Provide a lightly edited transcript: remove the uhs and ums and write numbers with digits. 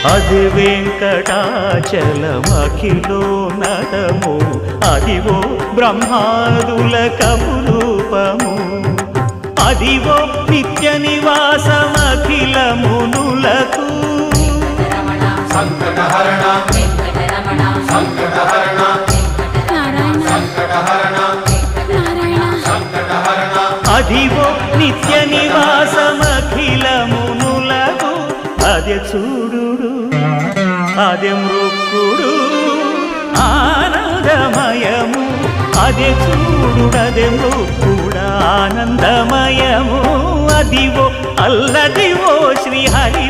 అది వెంకటాచలమఖిలో నటము అదివో బ్రహ్మాదుల కపురూపము అదివో నిత్య నివాసమఖిల మునులకు సంకటహరణ సంకటహరణ సంకటహరణ సంకటహరణ అదివో నిత్య నివాసమఖిల మునులకు అదే చూడు అదే మృక్కుడు ఆనందమయము అదే చూడుడదే మృక్కుడ ఆనందమయము అదివో అల్లదివో శ్రీహరి